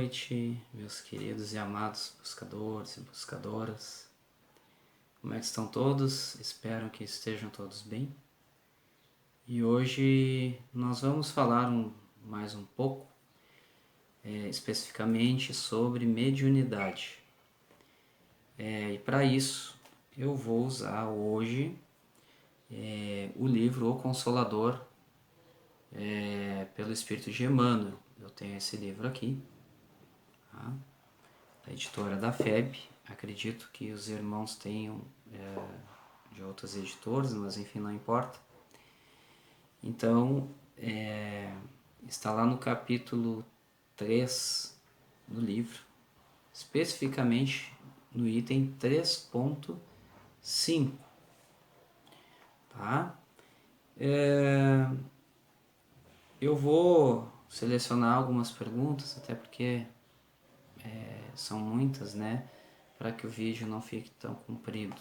noite, meus queridos e amados buscadores e buscadoras. Como é que estão todos? Espero que estejam todos bem. E hoje nós vamos falar mais um pouco, especificamente sobre mediunidade. E para isso eu vou usar hoje o livro O Consolador, pelo Espírito de Emmanuel. Eu tenho esse livro aqui, tá? Da editora da FEB. Acredito que os irmãos tenham de outras editoras, mas enfim, não importa. Então, está lá no capítulo 3 do livro, especificamente no item 3.5, tá? Eu vou selecionar algumas perguntas, até porque são muitas, né? Para que o vídeo não fique tão comprido.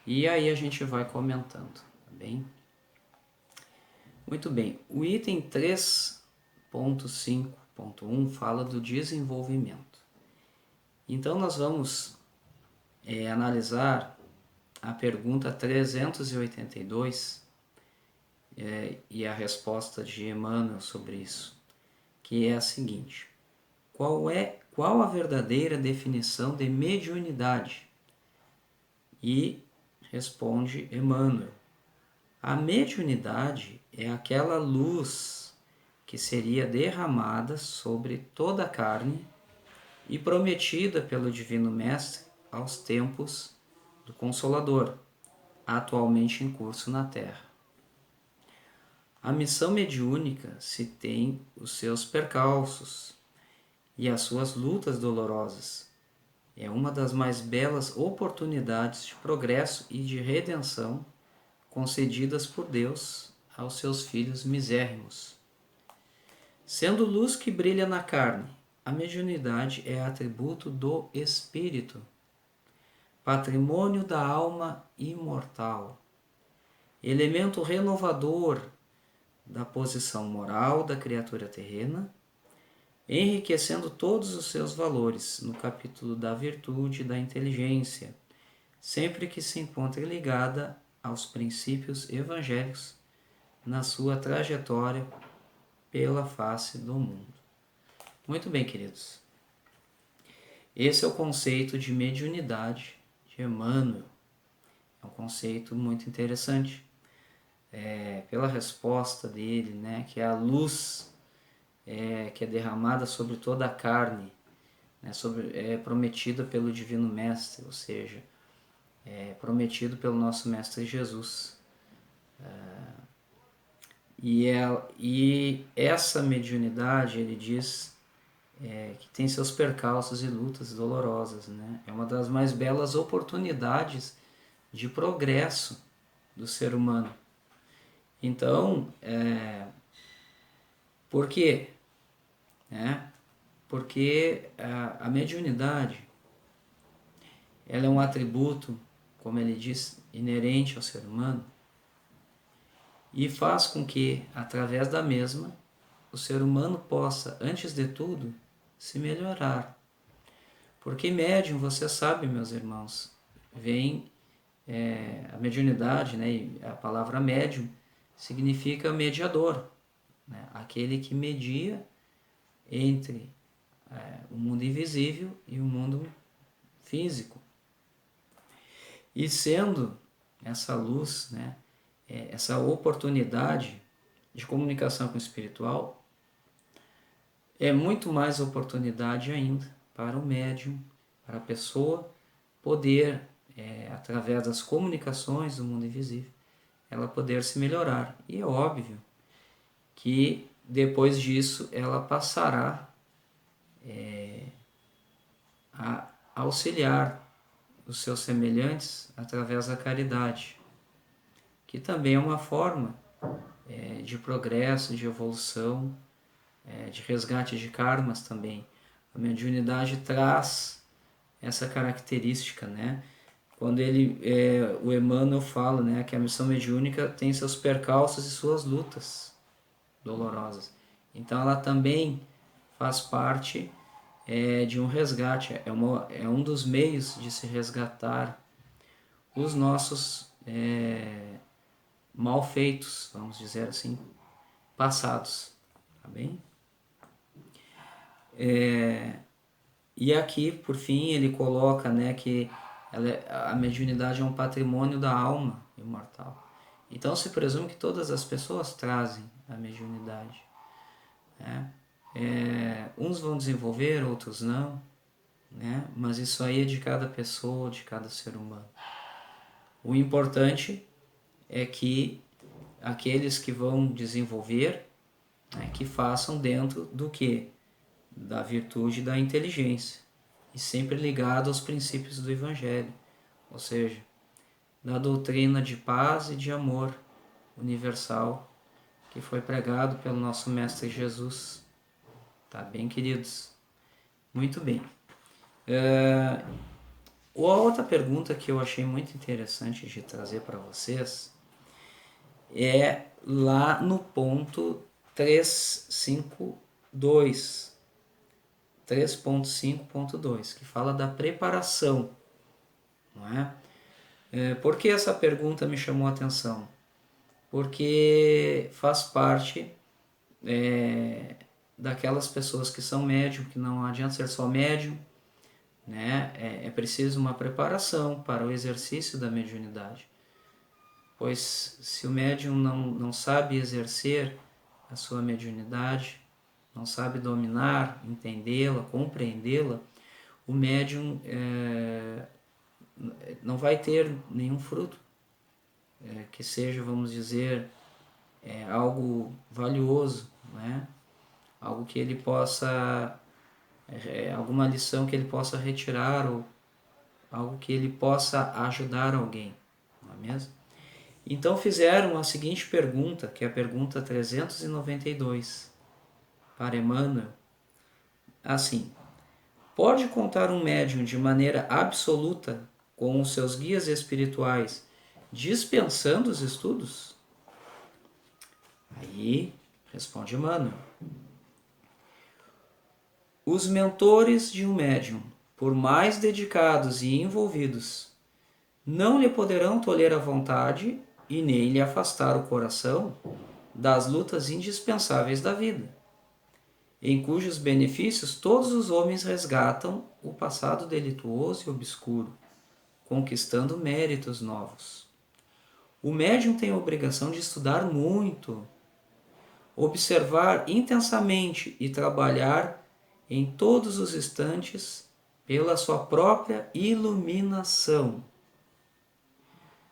E aí a gente vai comentando, tá bem? Muito bem, o item 3.5.1 fala do desenvolvimento. Então nós vamos analisar a pergunta 382 e a resposta de Emmanuel sobre isso, que é a seguinte: qual a verdadeira definição de mediunidade? E responde Emmanuel: a mediunidade é aquela luz que seria derramada sobre toda a carne e prometida pelo Divino Mestre aos tempos do Consolador, atualmente em curso na Terra. A missão mediúnica se tem os seus percalços e as suas lutas dolorosas. É uma das mais belas oportunidades de progresso e de redenção concedidas por Deus aos seus filhos misérrimos. Sendo luz que brilha na carne, a mediunidade é atributo do espírito, patrimônio da alma imortal, elemento renovador da posição moral da criatura terrena, enriquecendo todos os seus valores no capítulo da virtude e da inteligência, sempre que se encontre ligada aos princípios evangélicos na sua trajetória pela face do mundo. Muito bem, queridos. Esse é o conceito de mediunidade de Emmanuel. É um conceito muito interessante. Pela resposta dele, né, que é a luz que é derramada sobre toda a carne, né, prometida pelo Divino Mestre, ou seja, prometido pelo nosso Mestre Jesus. E essa mediunidade, ele diz, que tem seus percalços e lutas dolorosas, né? É uma das mais belas oportunidades de progresso do ser humano. Então, por quê? Porque a mediunidade, ela é um atributo, como ele diz, inerente ao ser humano, e faz com que, através da mesma, o ser humano possa, antes de tudo, se melhorar. Porque médium, você sabe, meus irmãos, vem a mediunidade, né, e a palavra médium significa mediador, né, aquele que media entre o mundo invisível e o mundo físico. E sendo essa luz, né, essa oportunidade de comunicação com o espiritual, é muito mais oportunidade ainda para o médium, para a pessoa poder, através das comunicações do mundo invisível, ela poder se melhorar. E é óbvio que depois disso ela passará a auxiliar os seus semelhantes através da caridade, que também é uma forma de progresso, de evolução, de resgate de karmas também. A mediunidade traz essa característica, né? Quando o Emmanuel fala, né, que a missão mediúnica tem seus percalços e suas lutas dolorosas. Então ela também faz parte de um resgate, é um dos meios de se resgatar os nossos malfeitos, vamos dizer assim, passados, tá bem? E aqui, por fim, ele coloca, né, que a mediunidade é um patrimônio da alma imortal. Então se presume que todas as pessoas trazem a mediunidade, né? Uns vão desenvolver, outros não, né? Mas isso aí é de cada pessoa, de cada ser humano. O importante é que aqueles que vão desenvolver, né, que façam dentro do que? Da virtude da inteligência, e sempre ligado aos princípios do Evangelho, ou seja, da doutrina de paz e de amor universal que foi pregado pelo nosso Mestre Jesus. Tá bem, queridos? Muito bem. A outra pergunta que eu achei muito interessante de trazer para vocês é lá no ponto 3.5.2, 3.5.2, que fala da preparação, não é? Por que essa pergunta me chamou a atenção? Porque faz parte daquelas pessoas que são médium, que não adianta ser só médium, né? É preciso uma preparação para o exercício da mediunidade. Pois se o médium não sabe exercer a sua mediunidade, não sabe dominar, entendê-la, compreendê-la, o médium não vai ter nenhum fruto que seja, vamos dizer, algo valioso, né? Algo que ele possa, alguma lição que ele possa retirar, ou algo que ele possa ajudar alguém, não é mesmo? Então fizeram a seguinte pergunta, que é a pergunta 392, para Emmanuel, assim: pode contar um médium de maneira absoluta com os seus guias espirituais, dispensando os estudos? Aí responde Emmanuel: os mentores de um médium, por mais dedicados e envolvidos, não lhe poderão tolher a vontade e nem lhe afastar o coração das lutas indispensáveis da vida, em cujos benefícios todos os homens resgatam o passado delituoso e obscuro, conquistando méritos novos. O médium tem a obrigação de estudar muito, observar intensamente e trabalhar em todos os instantes pela sua própria iluminação.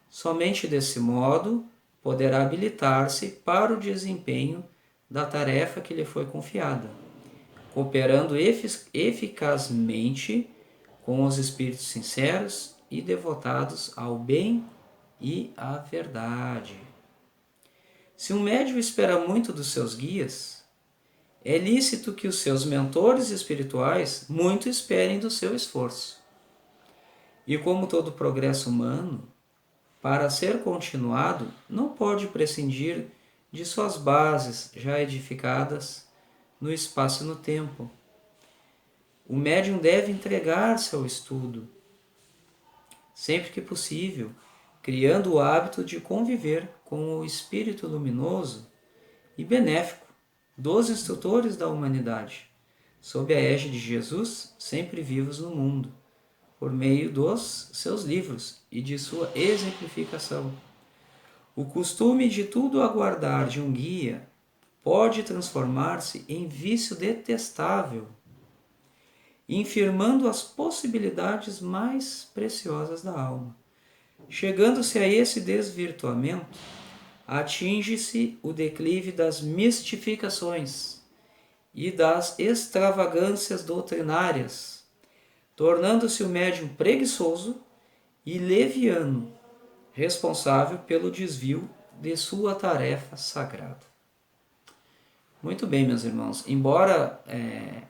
Somente desse modo poderá habilitar-se para o desempenho da tarefa que lhe foi confiada, cooperando eficazmente com os espíritos sinceros e devotados ao bem e à verdade. Se um médium espera muito dos seus guias, é lícito que os seus mentores espirituais muito esperem do seu esforço. E como todo progresso humano, para ser continuado, não pode prescindir de suas bases já edificadas no espaço e no tempo. O médium deve entregar-se ao estudo, sempre que possível, criando o hábito de conviver com o espírito luminoso e benéfico dos instrutores da humanidade, sob a égide de Jesus, sempre vivos no mundo, por meio dos seus livros e de sua exemplificação. O costume de tudo aguardar de um guia pode transformar-se em vício detestável, infirmando as possibilidades mais preciosas da alma. Chegando-se a esse desvirtuamento, atinge-se o declive das mistificações e das extravagâncias doutrinárias, tornando-se o médium preguiçoso e leviano, responsável pelo desvio de sua tarefa sagrada. Muito bem, meus irmãos, embora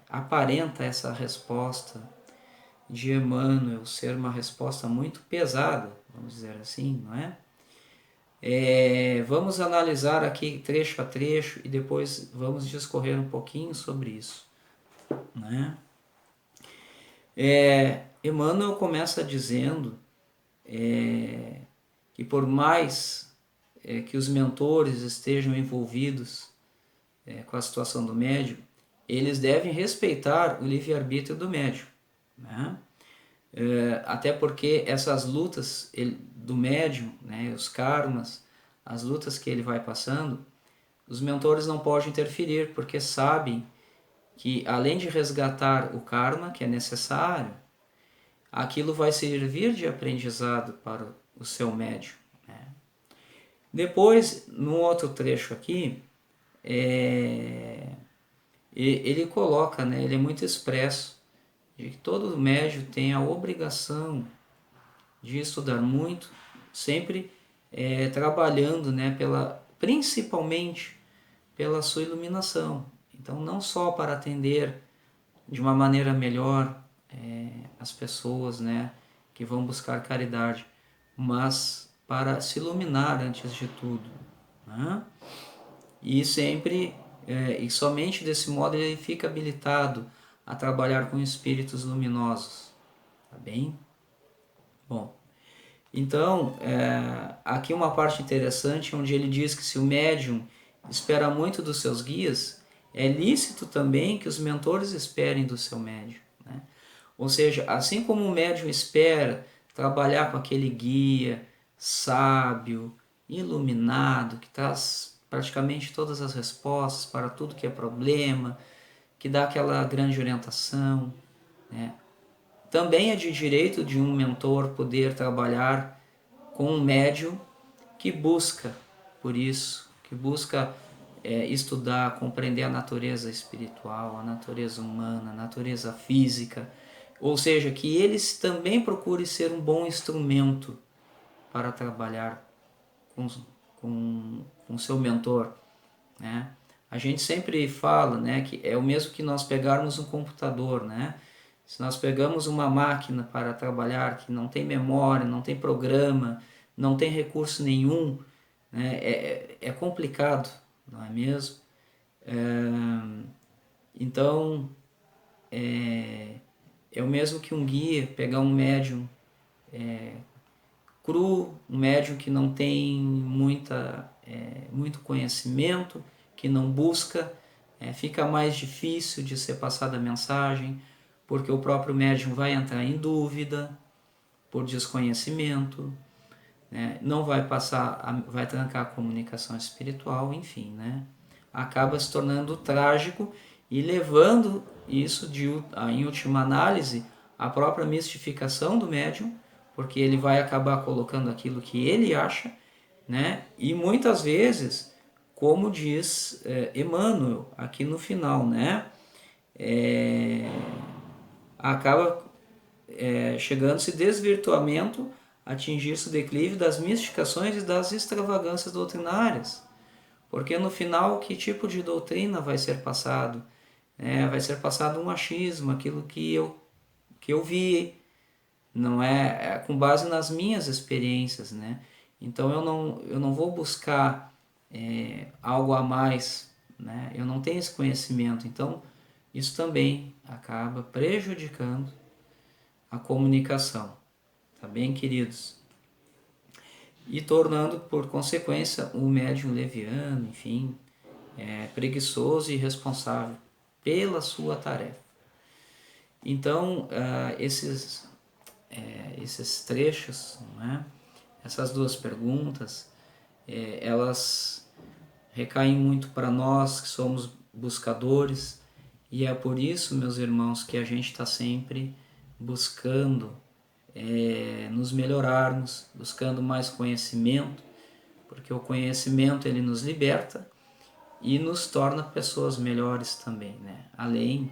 aparenta essa resposta de Emmanuel ser uma resposta muito pesada, vamos dizer assim, não é? Vamos analisar aqui trecho a trecho e depois vamos discorrer um pouquinho sobre isso, né? Emmanuel começa dizendo que por mais que os mentores estejam envolvidos com a situação do médium, eles devem respeitar o livre-arbítrio do médium, né? Até porque essas lutas do médium, né, os karmas, as lutas que ele vai passando, os mentores não podem interferir, porque sabem que além de resgatar o karma que é necessário, aquilo vai servir de aprendizado para o seu médium, né? Depois, no outro trecho aqui, ele coloca, né, ele é muito expresso, de que todo médium tem a obrigação de estudar muito, sempre trabalhando, né, principalmente pela sua iluminação. Então, não só para atender de uma maneira melhor as pessoas, né, que vão buscar caridade, mas para se iluminar antes de tudo, né? E sempre e somente desse modo ele fica habilitado a trabalhar com espíritos luminosos, tá bem? Bom, então aqui uma parte interessante onde ele diz que se o médium espera muito dos seus guias, é lícito também que os mentores esperem do seu médium, né? Ou seja, assim como o médium espera trabalhar com aquele guia sábio, iluminado, que traz praticamente todas as respostas para tudo que é problema, que dá aquela grande orientação, né? Também é de direito de um mentor poder trabalhar com um médium que busca por isso, que busca estudar, compreender a natureza espiritual, a natureza humana, a natureza física, ou seja, que eles também procurem ser um bom instrumento para trabalhar com seu mentor, né? A gente sempre fala, né, que é o mesmo que nós pegarmos um computador, né? Se nós pegamos uma máquina para trabalhar que não tem memória, não tem programa, não tem recurso nenhum, né, é complicado, não é mesmo? Então, é o mesmo que um guia pegar um médium cru, um médium que não tem muito conhecimento, que não busca, fica mais difícil de ser passada a mensagem, porque o próprio médium vai entrar em dúvida por desconhecimento, né? Não vai vai trancar a comunicação espiritual, enfim, né? Acaba se tornando trágico e levando isso, em última análise, à própria mistificação do médium, porque ele vai acabar colocando aquilo que ele acha, né? E muitas vezes, como diz Emmanuel aqui no final, né? Acaba chegando-se desvirtuamento, atingir-se o declive das mistificações e das extravagâncias doutrinárias. Porque no final, que tipo de doutrina vai ser passado? Vai ser passado um achismo, aquilo que eu vi, não é com base nas minhas experiências, né? Então eu não vou buscar algo a mais, né? Eu não tenho esse conhecimento, então isso também acaba prejudicando a comunicação, tá bem, queridos? E tornando, por consequência, o médium leviano, enfim, preguiçoso e irresponsável pela sua tarefa. Então, esses trechos, né, essas duas perguntas, elas recaem muito para nós que somos buscadores, e é por isso, meus irmãos, que a gente está sempre buscando nos melhorarmos, buscando mais conhecimento, porque o conhecimento ele nos liberta e nos torna pessoas melhores também, né? Além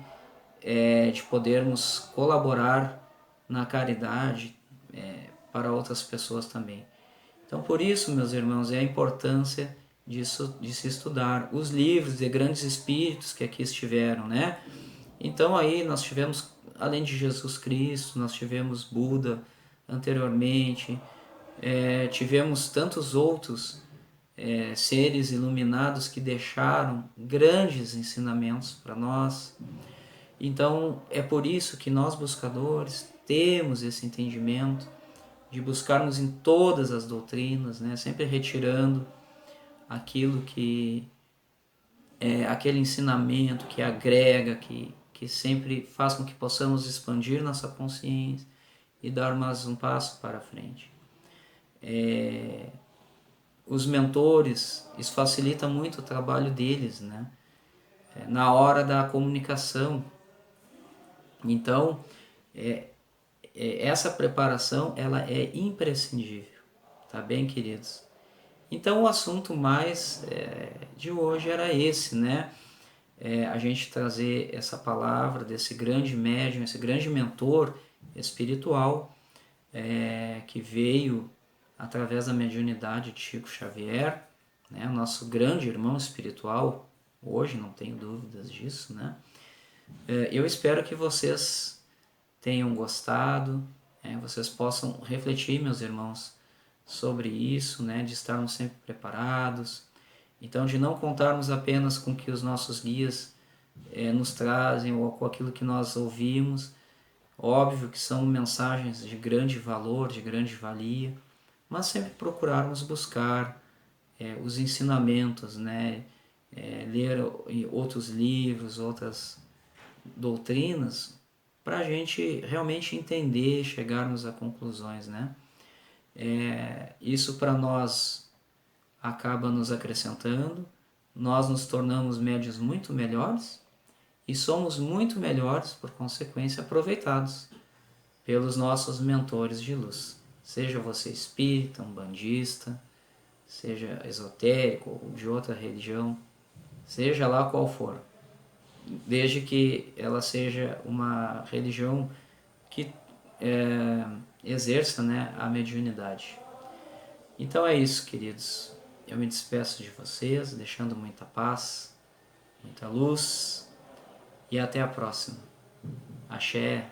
de podermos colaborar na caridade para outras pessoas também. Então, por isso, meus irmãos, é a importância disso, de se estudar os livros de grandes espíritos que aqui estiveram, né? Então, aí nós tivemos, além de Jesus Cristo, nós tivemos Buda anteriormente, tivemos tantos outros seres iluminados que deixaram grandes ensinamentos para nós. Então, é por isso que nós buscadores temos esse entendimento de buscarmos em todas as doutrinas, né? Sempre retirando aquilo que é aquele ensinamento que agrega, que sempre faz com que possamos expandir nossa consciência e dar mais um passo para frente. Os mentores, isso facilita muito o trabalho deles, né? Na hora da comunicação. Então, essa preparação ela é imprescindível, tá bem, queridos? Então, o assunto mais de hoje era esse, né? A gente trazer essa palavra desse grande médium, esse grande mentor espiritual que veio através da mediunidade de Chico Xavier, né? Nosso grande irmão espiritual, hoje, não tenho dúvidas disso, né? Eu espero que vocês tenham gostado, vocês possam refletir, meus irmãos, sobre isso, né? De estarmos sempre preparados. Então, de não contarmos apenas com o que os nossos guias nos trazem ou com aquilo que nós ouvimos. Óbvio que são mensagens de grande valor, de grande valia, mas sempre procurarmos buscar os ensinamentos, né? Ler outros livros, outras doutrinas, para a gente realmente entender, chegarmos a conclusões, né? Isso para nós acaba nos acrescentando, nós nos tornamos médios muito melhores e somos muito melhores, por consequência, aproveitados pelos nossos mentores de luz. Seja você espírita, umbandista, seja esotérico ou de outra religião, seja lá qual for, desde que ela seja uma religião que exerça, né, a mediunidade. Então é isso, queridos. Eu me despeço de vocês, deixando muita paz, muita luz e até a próxima. Axé.